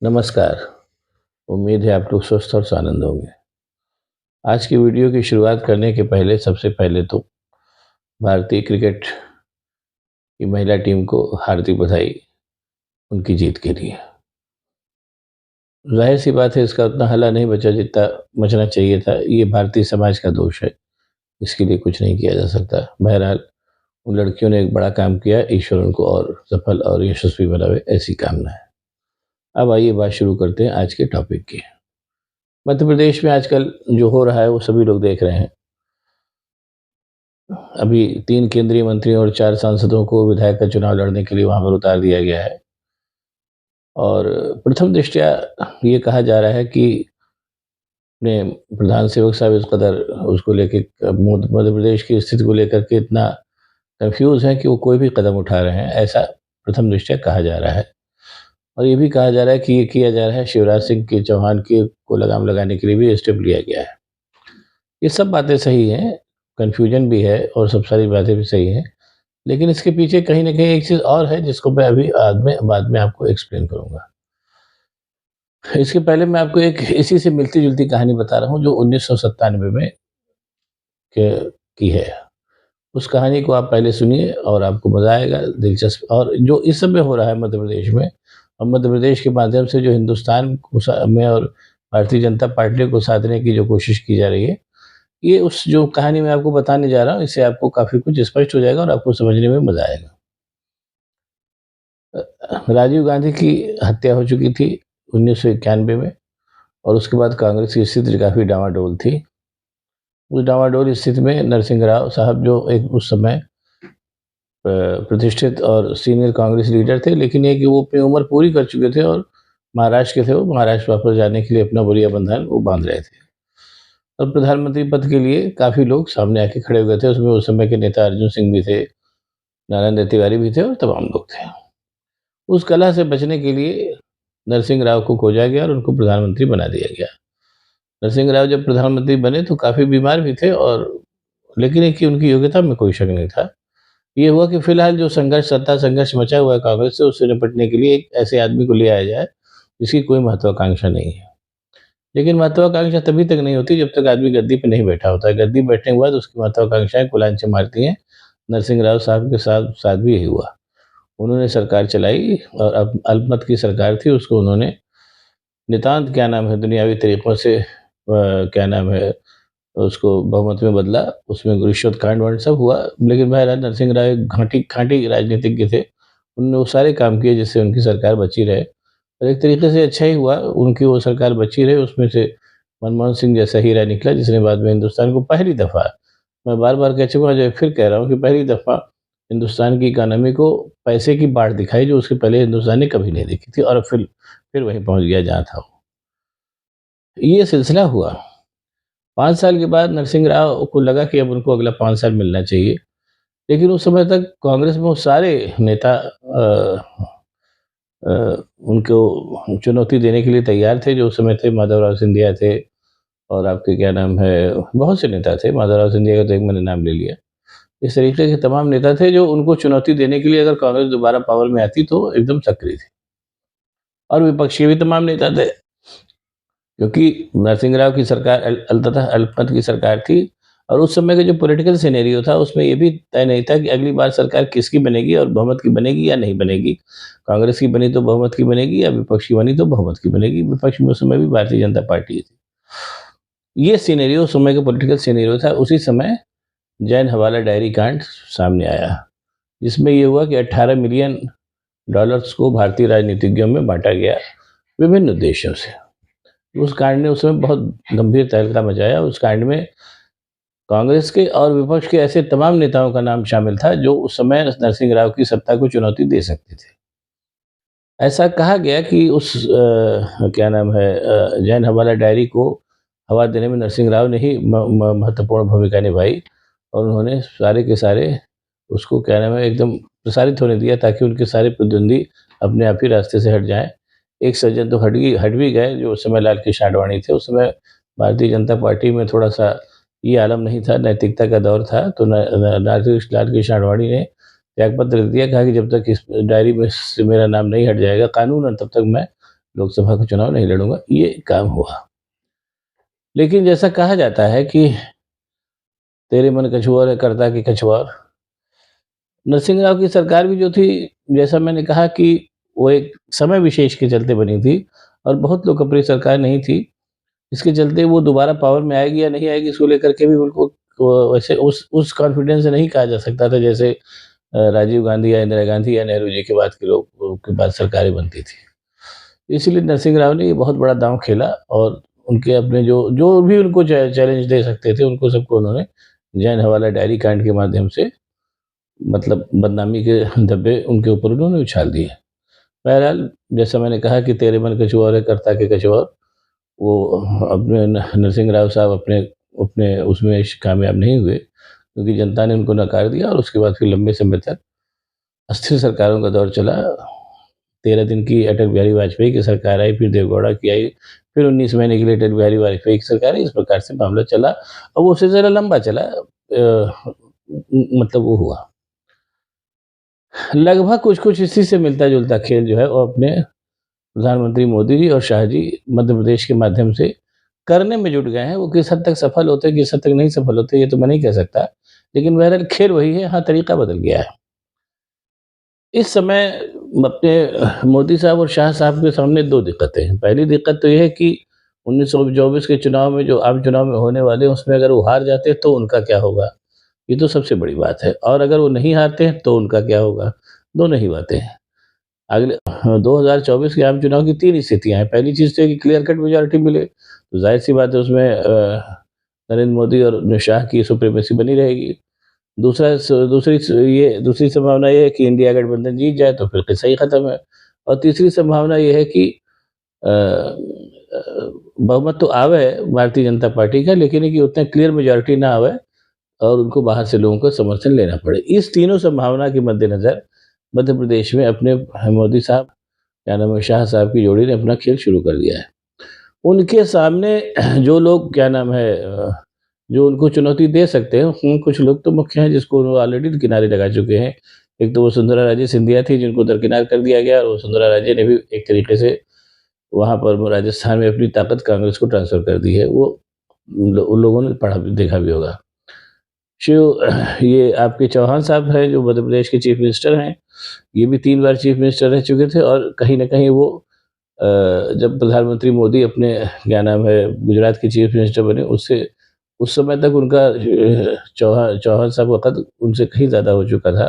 नमस्कार। उम्मीद है आप लोग स्वस्थ और आनंद होंगे। आज की वीडियो की शुरुआत करने के पहले सबसे पहले तो भारतीय क्रिकेट की महिला टीम को हार्दिक बधाई उनकी जीत के लिए। ज़ाहिर सी बात है, इसका उतना हल्ला नहीं बचा जितना बचना चाहिए था। ये भारतीय समाज का दोष है, इसके लिए कुछ नहीं किया जा सकता। बहरहाल उन लड़कियों ने एक बड़ा काम किया, ईश्वर उनको और सफल और यशस्वी बनावे, ऐसी कामना है। अब आइए बात शुरू करते हैं आज के टॉपिक की। मध्य प्रदेश में आजकल जो हो रहा है वो सभी लोग देख रहे हैं। अभी 3 केंद्रीय मंत्रियों और 4 सांसदों को विधायक का चुनाव लड़ने के लिए वहाँ पर उतार दिया गया है। और प्रथम दृष्टया ये कहा जा रहा है कि अपने प्रधान सेवक साहब इस कदर उसको लेके मध्य प्रदेश की स्थिति को लेकर के इतना कन्फ्यूज़ हैं कि वो कोई भी कदम उठा रहे हैं, ऐसा प्रथम दृष्टया कहा जा रहा है। और ये भी कहा जा रहा है कि ये किया जा रहा है शिवराज सिंह के चौहान के को लगाम लगाने के लिए भी ये स्टेप लिया गया है। ये सब बातें सही हैं, कन्फ्यूजन भी है और सब सारी बातें भी सही हैं। लेकिन इसके पीछे कहीं न कहीं एक चीज़ और है जिसको मैं अभी बाद में आपको एक्सप्लेन करूँगा। इसके पहले मैं आपको एक इसी से मिलती-जुलती कहानी बता रहा हूँ जो 1997 में के की है। उस कहानी को आप पहले सुनिए और आपको मज़ा आएगा, दिलचस्प। और जो इस समय हो रहा है मध्य प्रदेश में, और मध्य प्रदेश के माध्यम से जो हिंदुस्तान को में और भारतीय जनता पार्टी को साधने की जो कोशिश की जा रही है, ये उस जो कहानी मैं आपको बताने जा रहा हूँ, इससे आपको काफ़ी कुछ स्पष्ट हो जाएगा और आपको समझने में मज़ा आएगा। राजीव गांधी की हत्या हो चुकी थी 1991 में, और उसके बाद कांग्रेस की स्थिति काफ़ी डामाडोल थी। उस डामाडोल स्थिति में नरसिंह राव साहब जो एक उस समय प्रतिष्ठित और सीनियर कांग्रेस लीडर थे, लेकिन ये कि वो अपनी उम्र पूरी कर चुके थे और महाराष्ट्र के थे। वो महाराष्ट्र वापस जाने के लिए अपना बुरिया बंधन वो बांध रहे थे। और प्रधानमंत्री पद के लिए काफ़ी लोग सामने आके खड़े हुए थे। उसमें उस समय के नेता अर्जुन सिंह भी थे, नारायण तिवारी भी थे और तमाम लोग थे। उस कलह से बचने के लिए नरसिंह राव को खोजा गया और उनको प्रधानमंत्री बना दिया गया। नरसिंह राव जब प्रधानमंत्री बने तो काफ़ी बीमार भी थे, और लेकिन एक कि उनकी योग्यता में कोई शक नहीं था। ये हुआ कि फिलहाल जो संघर्ष, सत्ता संघर्ष मचा हुआ है कांग्रेस से, उससे निपटने के लिए एक ऐसे आदमी को ले आया जाए जिसकी कोई महत्वाकांक्षा नहीं है। लेकिन महत्वाकांक्षा तभी तक नहीं होती जब तक आदमी गद्दी पे नहीं बैठा होता है। गद्दी बैठने के बाद उसकी महत्वाकांक्षाएं कुलांचे मारती हैं। नरसिंह राव साहब के साथ साथ भी यही हुआ। उन्होंने सरकार चलाई और अब अल्पमत की सरकार थी, उसको उन्होंने नितांत क्या नाम है दुनियावी तरीकों से क्या नाम है उसको बहुमत में बदला। उसमें रिश्वत कांड वांड सब हुआ, लेकिन बहरहाल नरसिंह राव एक खाँटी राजनीतिज्ञ थे। उन्होंने वो सारे काम किए जिससे उनकी सरकार बची रहे, और एक तरीके से अच्छा ही हुआ, उनकी वो सरकार बची रही। उसमें से मनमोहन सिंह जैसा हीरा निकला जिसने बाद में हिंदुस्तान को पहली दफ़ा, मैं बार-बार कह चुका हूँ, जो फिर कह रहा हूँ कि पहली दफ़ा हिंदुस्तान की इकॉनमी को पैसे की बाढ़ दिखाई जो उसके पहले हिंदुस्तान ने कभी नहीं देखी थी, और फिर वहीं पहुँच गया जहाँ था वो। ये सिलसिला हुआ। 5 साल के बाद नरसिंह राव को लगा कि अब उनको अगला 5 साल मिलना चाहिए। लेकिन उस समय तक कांग्रेस में वो सारे नेता अ, उनको चुनौती देने के लिए तैयार थे। जो उस समय थे, माधवराव सिंधिया थे, और आपके क्या नाम है, बहुत से नेता थे। माधवराव सिंधिया का तो एक मैंने नाम ले लिया। इस तरीके के तमाम नेता थे जो उनको चुनौती देने के लिए अगर कांग्रेस दोबारा पावर में आती तो एकदम सक्रिय थे। और विपक्षी भी तमाम नेता थे, क्योंकि नरसिंह राव की सरकार तथा अल्पमत की सरकार थी। और उस समय का जो पॉलिटिकल सिनेरियो था उसमें ये भी तय नहीं था कि अगली बार सरकार किसकी बनेगी, और बहुमत की बनेगी या नहीं बनेगी। कांग्रेस की बनी तो बहुमत की बनेगी, या विपक्ष की बनी तो बहुमत की बनेगी। विपक्ष में उस समय भी भारतीय जनता पार्टी थी। ये सिनेरियो उस समय का पॉलिटिकल सिनेरियो था। उसी समय जैन हवाला डायरी कांड सामने आया, जिसमें ये हुआ कि 18 मिलियन डॉलर्स को भारतीय राजनीतिज्ञों में बांटा गया विभिन्न उद्देश्यों से। उस कांड ने उस समय बहुत गंभीर तहलका मचाया। उस कांड में कांग्रेस के और विपक्ष के ऐसे तमाम नेताओं का नाम शामिल था जो उस समय नरसिंह राव की सत्ता को चुनौती दे सकते थे। ऐसा कहा गया कि उस क्या नाम है जैन हवाला डायरी को हवा देने में नरसिंह राव ने ही महत्वपूर्ण भूमिका निभाई, और उन्होंने सारे के सारे उसको क्या नाम है एकदम प्रसारित होने दिया ताकि उनके सारे प्रतिद्वंदी अपने आप ही रास्ते से हट जाएं। एक सज्जन तो हट भी गए, जो उस समय लाल कृष्ण आडवाणी थे। उस समय भारतीय जनता पार्टी में थोड़ा सा ये आलम नहीं था, नैतिकता का दौर था। तो लाल कृष्ण आडवाणी ने त्यागपत्र दे दिया, कहा कि जब तक इस डायरी में से मेरा नाम नहीं हट जाएगा कानूनन, तब तक मैं लोकसभा का चुनाव नहीं लड़ूँगा, ये काम हुआ। लेकिन जैसा कहा जाता है कि तेरे मन कछुआ रे करता की कछुआ, नरसिंह राव की सरकार भी जो थी, जैसा मैंने कहा कि वो एक समय विशेष के चलते बनी थी और बहुत लोकप्रिय सरकार नहीं थी। इसके चलते वो दोबारा पावर में आएगी या नहीं आएगी, इसको लेकर के भी उनको वैसे उस कॉन्फिडेंस से नहीं कहा जा सकता था, जैसे राजीव गांधी या इंदिरा गांधी या नेहरू जी के बाद के लोग के बाद सरकारें बनती थी। इसीलिए नरसिंह राव ने ये बहुत बड़ा दांव खेला और उनके अपने जो जो भी उनको चैलेंज दे सकते थे, उनको सबको उन्होंने जैन हवाला डायरी कांड के माध्यम से मतलब बदनामी के धब्बे उनके ऊपर उन्होंने उछाल दिए। बहरहाल, जैसा मैंने कहा कि तेरे मन कछुआ रे करता के कछुआ, वो अपने नरसिंह राव साहब अपने अपने उसमें कामयाब नहीं हुए, क्योंकि जनता ने उनको नकार दिया और उसके बाद फिर लंबे समय तक अस्थिर सरकारों का दौर चला। 13 दिन की अटल बिहारी वाजपेयी की सरकार आई, फिर देवगौड़ा की आई, फिर 19 महीने के लिए अटल बिहारी वाजपेयी की सरकार आई। इस प्रकार से मामला चला और वो उससे ज़रा लंबा चला। मतलब वो हुआ। लगभग कुछ-कुछ इसी से मिलता-जुलता खेल जो है वो अपने प्रधानमंत्री मोदी जी और शाह जी मध्य प्रदेश के माध्यम से करने में जुट गए हैं। वो किस हद तक सफल होते हैं, किस हद तक नहीं सफल होते, ये तो मैं नहीं कह सकता। लेकिन बहरहाल खेल वही है, हाँ, तरीका बदल गया है। इस समय अपने मोदी साहब और शाह साहब के सामने 2 दिक्कतें हैं। पहली दिक्कत तो ये है कि 1924 के चुनाव में जो आम चुनाव में होने वाले हैं, उसमें अगर वो हार जाते हैं तो उनका क्या होगा? ये तो सबसे बड़ी बात है और अगर वो नहीं हारते हैं तो उनका क्या होगा? दोनों ही बातें हैं। अगले 2024 के आम चुनाव की 3 स्थितियाँ हैं। पहली चीज़ तो ये कि क्लियर कट मेजॉरिटी मिले, तो ज़ाहिर-सी बात है उसमें नरेंद्र मोदी और शाह की सुप्रीमेसी बनी रहेगी। दूसरी संभावना ये है कि इंडिया गठबंधन जीत जाए तो फिर किस्सा ही खत्म है। और तीसरी संभावना ये है कि बहुमत तो आवे भारतीय जनता पार्टी का, लेकिन है कि उतना क्लियर मेजॉरिटी ना आवे और उनको बाहर से लोगों का समर्थन लेना पड़े। इस तीनों संभावना के मद्देनज़र मध्य प्रदेश में अपने मोदी साहब, क्या नाम है, शाह साहब की जोड़ी ने अपना खेल शुरू कर दिया है। उनके सामने जो लोग, क्या नाम है, जो उनको चुनौती दे सकते हैं, उसमें कुछ लोग तो मुख्य हैं जिसको उन्होंने ऑलरेडी किनारे लगा चुके हैं। एक तो वो सुंदरा राजे सिंधिया थी जिनको दरकिनार कर दिया गया और वो सुंदरा राजे ने भी एक तरीके से वहाँ पर वो राजस्थान में अपनी ताकत कांग्रेस को ट्रांसफ़र कर दी है। वो उन लोगों ने पढ़ा भी देखा भी होगा। शिव ये आपके चौहान साहब हैं जो मध्य प्रदेश के चीफ मिनिस्टर हैं। ये भी 3 बार चीफ मिनिस्टर रह चुके थे और कहीं न कहीं वो जब प्रधानमंत्री मोदी अपने, क्या नाम है, गुजरात के चीफ मिनिस्टर बने, उससे उस समय तक उनका चौहान साहब का कद उनसे कहीं ज़्यादा हो चुका था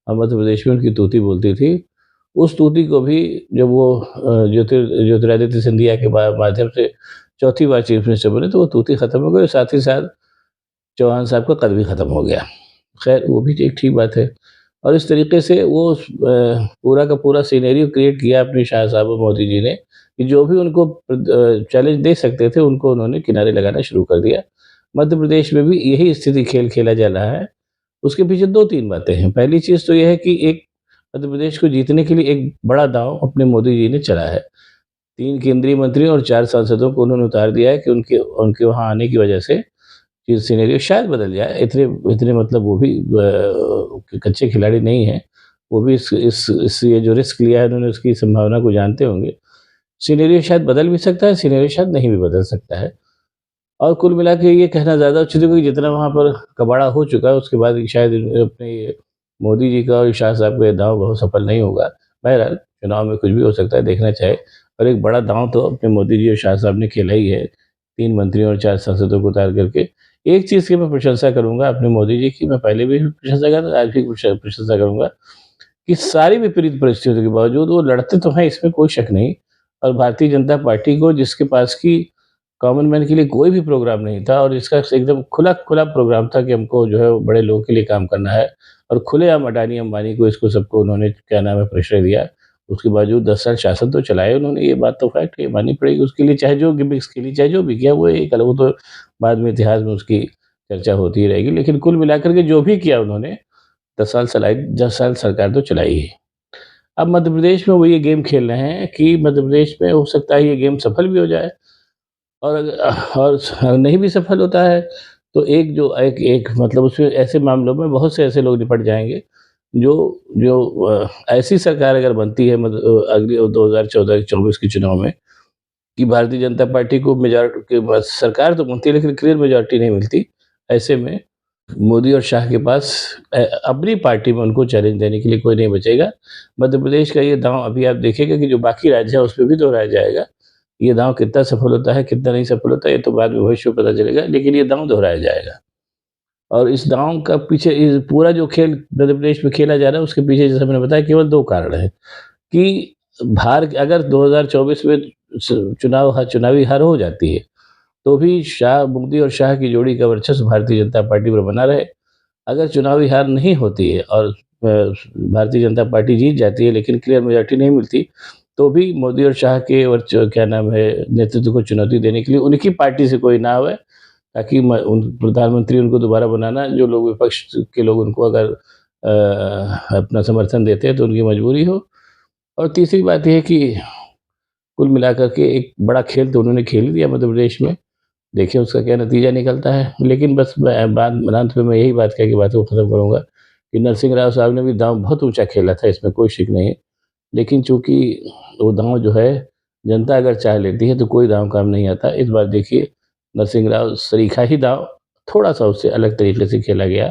और मध्य प्रदेश में उनकी तूती बोलती थी। उस तूती को भी जब वो ज्योतिरादित्य सिंधिया के माध्यम से चौथी बार चीफ मिनिस्टर बने तो वो तूती खत्म हो गई और साथ ही साथ चौहान साहब का कद भी खत्म हो गया। खैर वो भी एक ठीक बात है और इस तरीके से वो पूरा का पूरा सिनेरियो क्रिएट किया अपने शाह साहब और मोदी जी ने कि जो भी उनको चैलेंज दे सकते थे उनको उन्होंने किनारे लगाना शुरू कर दिया। मध्य प्रदेश में भी यही स्थिति खेल खेला जा रहा है। उसके पीछे 2-3 बातें हैं। पहली चीज़ तो ये है कि एक मध्य प्रदेश को जीतने के लिए एक बड़ा दाँव अपने मोदी जी ने चला है। 3 केंद्रीय मंत्री और 4 सांसदों को उन्होंने उतार दिया है कि उनके उनके वहाँ आने की वजह से ये सिनेरियो शायद बदल जाए। इतने इतने मतलब वो भी कच्चे खिलाड़ी नहीं हैं। वो भी इस ये जो रिस्क लिया है उन्होंने उसकी संभावना को जानते होंगे। सिनेरियो शायद बदल भी सकता है, सिनेरियो शायद नहीं भी बदल सकता है। और कुल मिला के ये कहना ज़्यादा उचित होगा कि जितना वहाँ पर कबाड़ा हो चुका है उसके बाद शायद अपने ये मोदी जी का और शाह साहब का ये दाँव बहुत सफल नहीं होगा। बहरहाल चुनाव में कुछ भी हो सकता है, देखना चाहिए। और एक बड़ा दाँव तो अपने मोदी जी और शाह साहब ने खेला ही है, 3 मंत्रियों और 4 सांसदों को उतार करके। एक चीज़ की मैं प्रशंसा करूँगा अपने मोदी जी की, मैं पहले भी प्रशंसा करता आज भी प्रशंसा करूँगा कि सारी विपरीत परिस्थितियों के बावजूद वो लड़ते तो हैं, इसमें कोई शक नहीं। और भारतीय जनता पार्टी को, जिसके पास की कॉमन मैन के लिए कोई भी प्रोग्राम नहीं था और इसका एकदम खुला प्रोग्राम था कि हमको जो है वो बड़े लोगों के लिए काम करना है और खुलेआम अडानी अंबानी को इसको सबको उन्होंने, क्या नाम है, प्रेशर दिया। उसके बावजूद 10 साल शासन तो चलाए उन्होंने, ये बात तो फैक्ट है, माननी पड़ेगी उसके लिए, चाहे जो गिमिक्स के लिए चाहे जो भी किया वो एक अलग, वो तो बाद में इतिहास में उसकी चर्चा होती ही रहेगी। लेकिन कुल मिलाकर के जो भी किया उन्होंने, 10 साल सरकार तो चलाई ही। अब मध्य प्रदेश में वो ये गेम खेल रहे हैं कि मध्य प्रदेश में हो सकता है ये गेम सफल भी हो जाए और नहीं भी सफल होता है तो एक जो एक एक मतलब उसमें ऐसे मामलों में बहुत से ऐसे लोग निपट जाएँगे जो जो ऐसी सरकार अगर बनती है अगली 2014-24 के चुनाव में कि भारतीय जनता पार्टी को मेजॉरिटी के बस सरकार तो बनती है लेकिन क्लियर मेजॉरिटी नहीं मिलती। ऐसे में मोदी और शाह के पास अपनी पार्टी में उनको चैलेंज देने के लिए कोई नहीं बचेगा। मध्य प्रदेश का ये दाँव अभी आप देखिएगा कि जो बाकी राज्य है उसपे भी दोहराया जाएगा। ये दाँव कितना सफल होता है, कितना नहीं सफल होता है, ये तो बाद में भविष्य में पता चलेगा, लेकिन ये दाँव दोहराया जाएगा। और इस दाँव का पीछे इस पूरा जो खेल मध्य प्रदेश में खेला जा रहा है उसके पीछे जैसा मैंने बताया केवल 2 कारण हैं कि अगर 2024 में चुनावी हार हो जाती है, तो भी मोदी और शाह की जोड़ी का वर्चस्व भारतीय जनता पार्टी पर बना रहे। अगर चुनावी हार नहीं होती है और भारतीय जनता पार्टी जीत जाती है लेकिन क्लियर मेजॉरिटी नहीं मिलती, तो भी मोदी और शाह के क्या नाम है नेतृत्व को चुनौती देने के लिए उनकी पार्टी से कोई ना आए, ताकि प्रधानमंत्री उनको दोबारा बनाना, जो लोग विपक्ष के लोग उनको अगर अपना समर्थन देते हैं तो उनकी मजबूरी हो। और तीसरी बात ये है कि कुल मिलाकर के एक बड़ा खेल तो उन्होंने खेल ही दिया मध्य प्रदेश में। देखिए उसका क्या नतीजा निकलता है। लेकिन बस मैं अंत में मैं यही बात कह के बात को ख़त्म करूँगा कि नरसिंह राव साहब ने भी दाँव बहुत ऊँचा खेला था, इसमें कोई शक नहीं है। लेकिन चूँकि वो दाँव जो है जनता अगर चाह लेती है तो कोई दाँव काम नहीं आता। इस बार देखिए नरसिंह राव सरीखा ही दाँव थोड़ा-सा उससे अलग तरीके से खेला गया।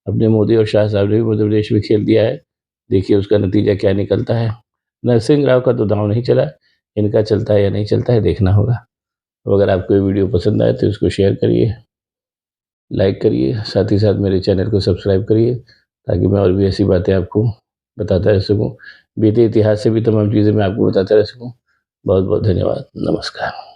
अपने मोदी और शाह साहब ने भी मध्य प्रदेश में खेल दिया है। देखिए उसका नतीजा क्या निकलता है। नरसिंह राव का तो दाँव नहीं चला, इनका चलता है या नहीं चलता है देखना होगा। तो अगर आपको ये वीडियो पसंद आए तो इसको शेयर करिए, लाइक करिए, साथ ही साथ मेरे चैनल को सब्सक्राइब करिए ताकि मैं और भी ऐसी बातें आपको बताता रह सकूँ। बीते इतिहास से भी तमाम चीज़ें मैं आपको बताता रह सकूँ। बहुत-बहुत धन्यवाद। नमस्कार।